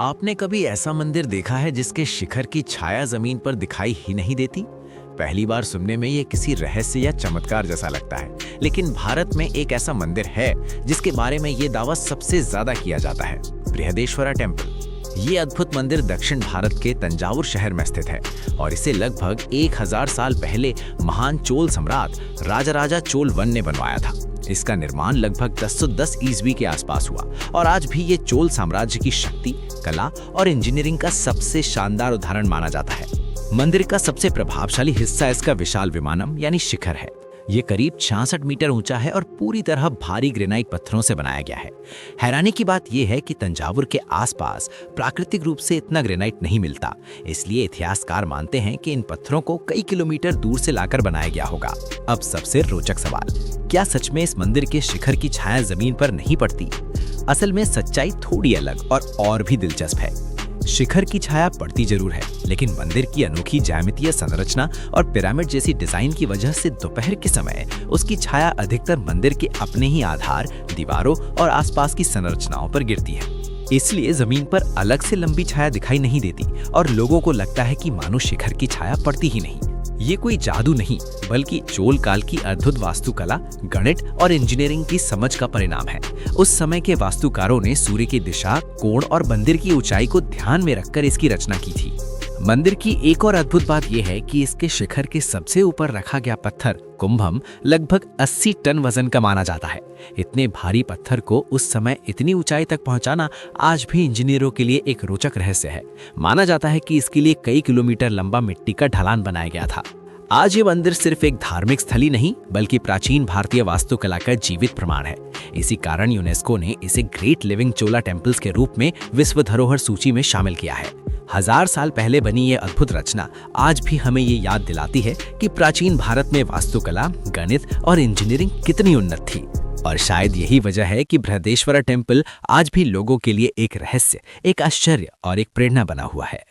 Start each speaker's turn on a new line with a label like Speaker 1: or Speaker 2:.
Speaker 1: आपने कभी ऐसा मंदिर देखा है जिसके शिखर की छाया जमीन पर दिखाई ही नहीं देती? पहली बार सुनने में ये किसी रहस्य या चमत्कार जैसा लगता है, लेकिन भारत में एक ऐसा मंदिर है जिसके बारे में ये दावा सबसे ज्यादा किया जाता है, बृहदेश्वरा टेम्पल। ये अद्भुत मंदिर दक्षिण भारत के तंजावुर शहर में स्थित है और इसे लगभग 1000 साल पहले महान चोल सम्राट राजराजा चोल वन ने बनवाया था। इसका निर्माण लगभग 1010 ईस्वी के आसपास हुआ और आज भी ये चोल साम्राज्य की शक्ति, कला और इंजीनियरिंग का सबसे शानदार उदाहरण माना जाता है। मंदिर का सबसे प्रभावशाली हिस्सा इसका विशाल विमानम यानी शिखर है। ये करीब 66 मीटर ऊंचा है और पूरी तरह भारी ग्रेनाइट पत्थरों से बनाया गया है। हैरानी की बात यह है कि तंजावुर के आसपास प्राकृतिक रूप से इतना ग्रेनाइट नहीं मिलता, इसलिए इतिहासकार मानते हैं कि इन पत्थरों को कई किलोमीटर दूर से लाकर बनाया गया होगा। अब सबसे रोचक सवाल, क्या सच में इस मंदिर के शिखर की छाया जमीन पर नहीं पड़ती? असल में सच्चाई थोड़ी अलग और भी दिलचस्प है। शिखर की छाया पड़ती जरूर है, लेकिन मंदिर की अनोखी ज्यामितीय संरचना और पिरामिड जैसी डिजाइन की वजह से दोपहर के समय उसकी छाया अधिकतर मंदिर के अपने ही आधार, दीवारों और आसपास की संरचनाओं पर गिरती है। इसलिए जमीन पर अलग से लंबी छाया दिखाई नहीं देती और लोगों को लगता है कि मानो शिखर की छाया पड़ती ही नहीं। ये कोई जादू नहीं, बल्कि चोल काल की अद्भुत वास्तुकला, गणित और इंजीनियरिंग की समझ का परिणाम है। उस समय के वास्तुकारों ने सूर्य की दिशा, कोण और मंदिर की ऊंचाई को ध्यान में रखकर इसकी रचना की थी। मंदिर की एक और अद्भुत बात यह है कि इसके शिखर के सबसे ऊपर रखा गया पत्थर कुंभम लगभग 80 टन वजन का माना जाता है। इतने भारी पत्थर को उस समय इतनी ऊंचाई तक पहुंचाना आज भी इंजीनियरों के लिए एक रोचक रहस्य है। माना जाता है कि इसके लिए कई किलोमीटर लंबा मिट्टी का ढलान बनाया गया था। आज ये मंदिर सिर्फ एक धार्मिक स्थल ही नहीं, बल्कि प्राचीन भारतीय वास्तुकला का जीवित प्रमाण है। इसी कारण यूनेस्को ने इसे ग्रेट लिविंग चोला टेम्पल्स के रूप में विश्व धरोहर सूची में शामिल किया है। 1000 साल पहले बनी ये अद्भुत रचना आज भी हमें ये याद दिलाती है कि प्राचीन भारत में वास्तुकला, गणित और इंजीनियरिंग कितनी उन्नत थी। और शायद यही वजह है कि बृहदेश्वरा टेम्पल आज भी लोगों के लिए एक रहस्य, एक आश्चर्य और एक प्रेरणा बना हुआ है।